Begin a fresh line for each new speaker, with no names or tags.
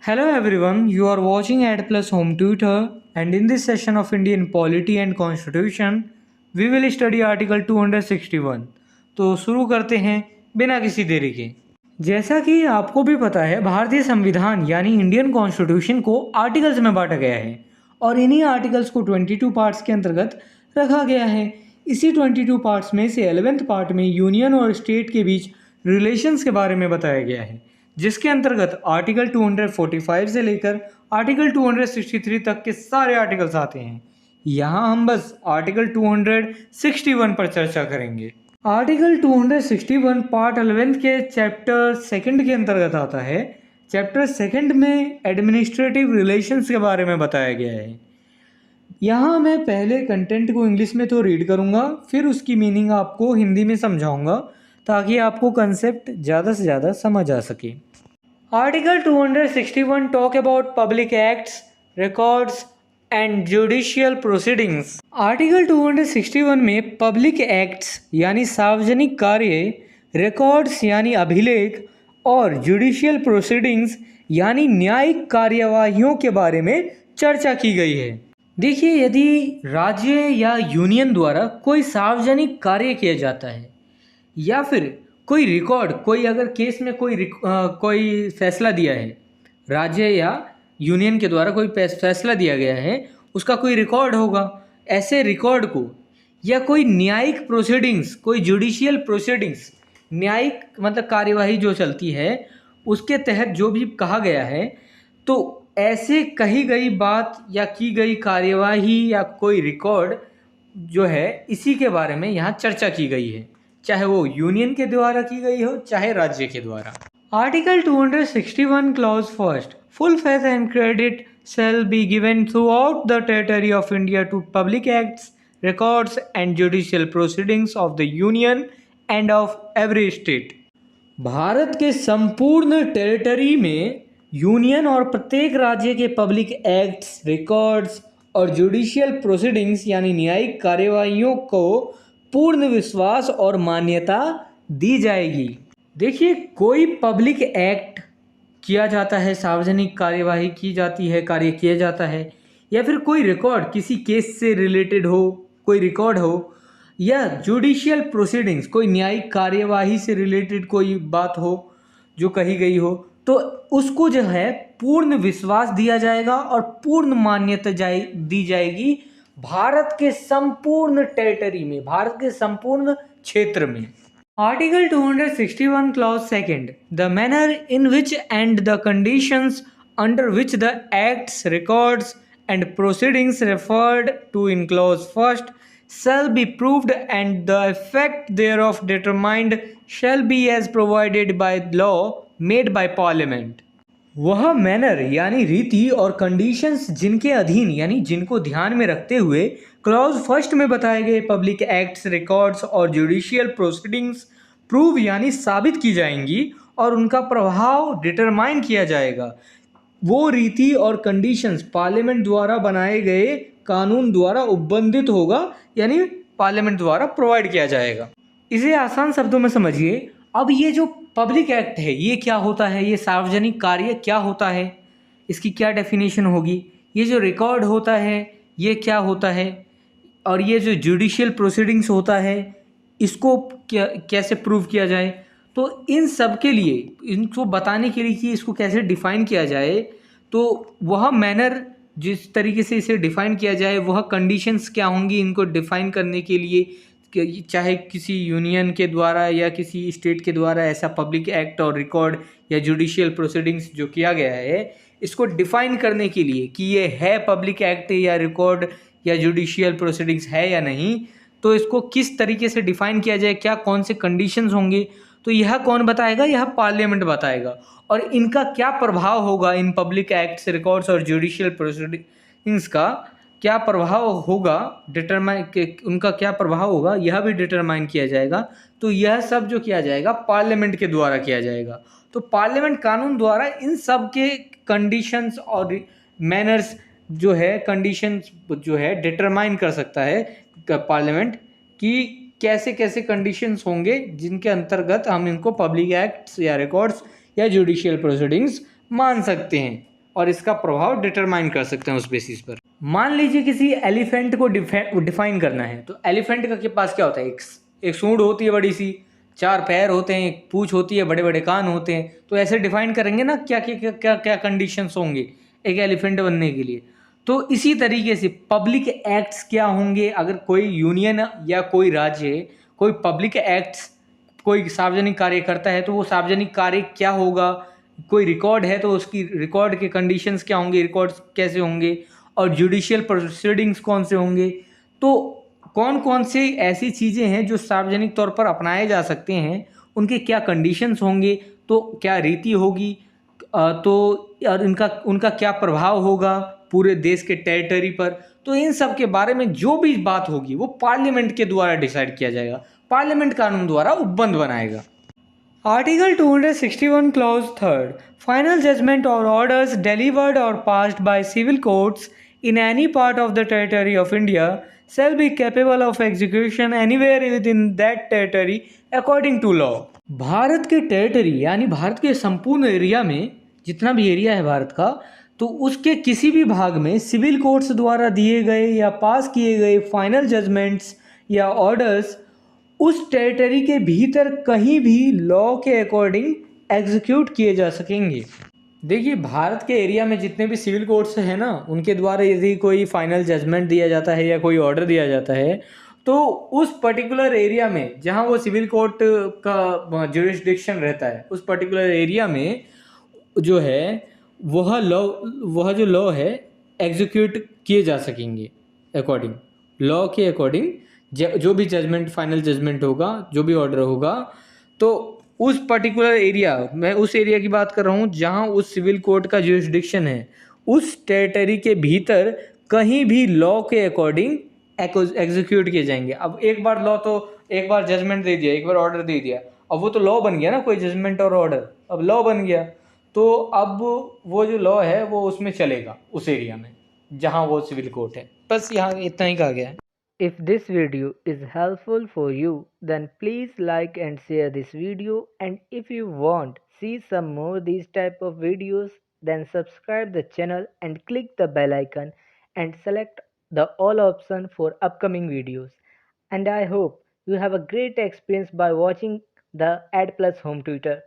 Hello everyone, you are watching Ad Plus Home Tutor, and in this session of Indian Polity and Constitution, we will study Article 261. तो शुरू करते हैं बिना किसी देरी के। जैसा कि आपको भी पता है, भारतीय संविधान यानी इंडियन कॉन्स्टिट्यूशन को आर्टिकल्स में बांटा गया है और इन्हीं आर्टिकल्स को 22 पार्ट्स के अंतर्गत रखा गया है। इसी 22 पार्ट्स में से 11th पार्ट में यूनियन और स्टेट के बीच रिलेशंस के बारे में बताया गया है, जिसके अंतर्गत आर्टिकल 245 से लेकर आर्टिकल 263 तक के सारे आर्टिकल्स आते हैं। यहाँ हम बस आर्टिकल 261 पर चर्चा करेंगे। आर्टिकल 261 पार्ट 11 के चैप्टर 2 के अंतर्गत आता है। चैप्टर 2 में एडमिनिस्ट्रेटिव रिलेशंस के बारे में बताया गया है। यहाँ मैं पहले कंटेंट को इंग्लिश में तो रीड करूँगा, फिर उसकी मीनिंग आपको हिंदी में समझाऊँगा ताकि आपको कंसेप्ट ज़्यादा से ज़्यादा समझ आ सके। Article 261 talk about public acts, records and judicial proceedings. Article 261 में पब्लिक एक्ट्स यानी सार्वजनिक कार्य, रिकॉर्ड्स यानी अभिलेख और जुडिशियल प्रोसीडिंग्स यानी न्यायिक कार्यवाहियों के बारे में चर्चा की गई है। देखिए, यदि राज्य या यूनियन द्वारा कोई सार्वजनिक कार्य किया जाता है या फिर कोई रिकॉर्ड, कोई अगर केस में कोई फैसला दिया है, राज्य या यूनियन के द्वारा कोई फैसला दिया गया है, उसका कोई रिकॉर्ड होगा। ऐसे रिकॉर्ड को या कोई न्यायिक प्रोसीडिंग्स, कोई जुडिशियल प्रोसीडिंग्स, न्यायिक मतलब कार्यवाही जो चलती है, उसके तहत जो भी कहा गया है, तो ऐसे कही गई बात या की गई कार्यवाही या कोई रिकॉर्ड जो है, इसी के बारे में यहाँ चर्चा की गई है, चाहे वो यूनियन के द्वारा की गई हो चाहे राज्य के द्वारा। Article 261 clause first, full faith and credit shall be given throughout the territory of India to public acts, records and judicial proceedings of the union and of every state। Bharat के संपूर्ण टेरिटरी में यूनियन और प्रत्येक राज्य के public acts, records और judicial proceedings यानी न्यायिक कार्यवाहियों को पूर्ण विश्वास और मान्यता दी जाएगी। देखिए, कोई पब्लिक एक्ट किया जाता है, सार्वजनिक कार्यवाही की जाती है, कार्य किया जाता है, या फिर कोई रिकॉर्ड किसी केस से रिलेटेड हो, कोई रिकॉर्ड हो, या जुडिशियल प्रोसीडिंग्स कोई न्यायिक कार्यवाही से रिलेटेड कोई बात हो जो कही गई हो, तो उसको जो है पूर्ण विश्वास दिया जाएगा और पूर्ण मान्यता दी जाएगी भारत के संपूर्ण टेरिटरी में, भारत के संपूर्ण क्षेत्र में। Article 261 clause second, the manner in which and the conditions under which the acts, records and proceedings referred to in clause first shall be proved and the effect thereof determined shall be as provided by law made by parliament। वह manner यानी रीति और conditions जिनके अधीन यानी जिनको ध्यान में रखते हुए क्लॉज फर्स्ट में बताए गए पब्लिक एक्ट्स, रिकॉर्ड्स और जुडिशियल प्रोसीडिंग्स प्रूव यानी साबित की जाएंगी और उनका प्रभाव डिटरमाइन किया जाएगा। वो रीति और कंडीशंस पार्लियामेंट द्वारा बनाए गए कानून द्वारा उपबंधित होगा, यानी पार्लियामेंट द्वारा प्रोवाइड किया जाएगा। इसे आसान शब्दों में समझिए। अब ये जो पब्लिक एक्ट है, ये क्या होता है, ये सार्वजनिक कार्य क्या होता है, इसकी क्या डेफिनेशन होगी, ये जो रिकॉर्ड होता है ये क्या होता है, और ये जो जुडिशियल प्रोसीडिंग्स होता है इसको कैसे प्रूव किया जाए। तो इन सब के लिए, इनको बताने के लिए कि इसको कैसे डिफ़ाइन किया जाए, तो वह मैनर जिस तरीके से इसे डिफ़ाइन किया जाए, वह कंडीशंस क्या होंगी इनको डिफ़ाइन करने के लिए, चाहे किसी यूनियन के द्वारा या किसी स्टेट के द्वारा ऐसा पब्लिक एक्ट और रिकॉर्ड या जुडिशियल प्रोसीडिंग्स जो किया गया है, इसको डिफ़ाइन करने के लिए कि ये है पब्लिक एक्ट या रिकॉर्ड या जुडिशियल प्रोसीडिंग्स है या नहीं, तो इसको किस तरीके से डिफ़ाइन किया जाए, क्या कौन से कंडीशंस होंगे, तो यह कौन बताएगा, यह पार्लियामेंट बताएगा। और इनका क्या प्रभाव होगा, इन पब्लिक एक्ट्स, रिकॉर्ड्स और जुडिशियल प्रोसीडिंग्स का क्या प्रभाव होगा, उनका क्या प्रभाव होगा, यह भी डिटरमाइन किया जाएगा। तो यह सब जो किया जाएगा पार्लियामेंट के द्वारा किया जाएगा। तो पार्लियामेंट कानून द्वारा इन सब के कंडीशंस और मैनर्स जो है, कंडीशंस जो है डिटरमाइन कर सकता है पार्लियामेंट कि कैसे कैसे कंडीशंस होंगे जिनके अंतर्गत हम इनको पब्लिक एक्ट्स या रिकॉर्ड्स या जुडिशियल प्रोसीडिंग्स मान सकते हैं। और इसका प्रभाव डिटरमाइन कर सकते हैं उस बेसिस पर। मान लीजिए किसी एलिफेंट को डिफाइन करना है, तो एलिफेंट के पास क्या होता है, एक सूंड होती है बड़ी सी, 4 पैर होते हैं, एक पूंछ होती है, बड़े बड़े कान होते हैं। तो ऐसे डिफाइन करेंगे ना क्या क्या क्या क्या क्या कंडीशंस होंगे एक एलिफेंट बनने के लिए। तो इसी तरीके से पब्लिक एक्ट्स क्या होंगे, अगर कोई यूनियन या कोई राज्य कोई पब्लिक एक्ट्स कोई सार्वजनिक कार्य करता है, तो वो सार्वजनिक कार्य क्या होगा, कोई रिकॉर्ड है तो उसकी रिकॉर्ड के कंडीशंस क्या होंगे, रिकॉर्ड्स कैसे होंगे, और जुडिशियल प्रोसीडिंग्स कौन से होंगे। तो कौन कौन से ऐसी चीज़ें हैं जो सार्वजनिक तौर पर अपनाए जा सकते हैं, उनके क्या कंडीशंस होंगे, तो क्या रीति होगी, तो और इनका उनका क्या प्रभाव होगा पूरे देश के टेरिटरी पर। तो इन सब के बारे में जो भी बात होगी वो पार्लियामेंट के द्वारा डिसाइड किया जाएगा, पार्लियामेंट कानून द्वारा उपबंध बनाएगा। Article 261 Clause 3rd. Final judgment or orders delivered or passed by civil courts in any part of the territory of India shall be capable of execution anywhere within that territory according to law. Bharat के territory यानी भारत के संपूर्ण area में, जितना भी area है भारत का, तो उसके किसी भी भाग में सिविल कोर्ट्स द्वारा दिए गए या पास किए गए फाइनल जजमेंट्स या ऑर्डर्स उस टेरिटरी के भीतर कहीं भी लॉ के अकॉर्डिंग एग्जीक्यूट किए जा सकेंगे। देखिए, भारत के एरिया में जितने भी सिविल कोर्ट्स हैं ना, उनके द्वारा यदि कोई फाइनल जजमेंट दिया जाता है या कोई ऑर्डर दिया जाता है, तो उस पर्टिकुलर एरिया में जहां वो सिविल कोर्ट का जुरिस्डिक्शन रहता है, उस पर्टिकुलर एरिया में जो है वह जो लॉ है एग्जीक्यूट किए जा सकेंगे अकॉर्डिंग लॉ के अकॉर्डिंग। जो भी जजमेंट फाइनल जजमेंट होगा, जो भी ऑर्डर होगा, तो उस पर्टिकुलर एरिया, मैं उस एरिया की बात कर रहा हूँ जहाँ उस सिविल कोर्ट का जुरिस्डिक्शन है, उस टेरिटरी के भीतर कहीं भी लॉ के अकॉर्डिंग एग्जीक्यूट किए जाएंगे। अब एक बार लॉ तो एक बार जजमेंट दे दिया, एक बार ऑर्डर दे दिया, अब वो तो लॉ बन गया ना, कोई जजमेंट और ऑर्डर अब लॉ बन गया। तो अब वो जो लॉ है वो उसमें चलेगा उस एरिया में जहाँ वो सिविल कोर्ट है। बस यहाँ इतना ही कहा गया है।
If this video is helpful for you, then please like and share this video, and if you want see some more these type of videos, then subscribe the channel and click the bell icon and select the all option for upcoming videos. And I hope you have a great experience by watching the Ad Plus Home Tutor.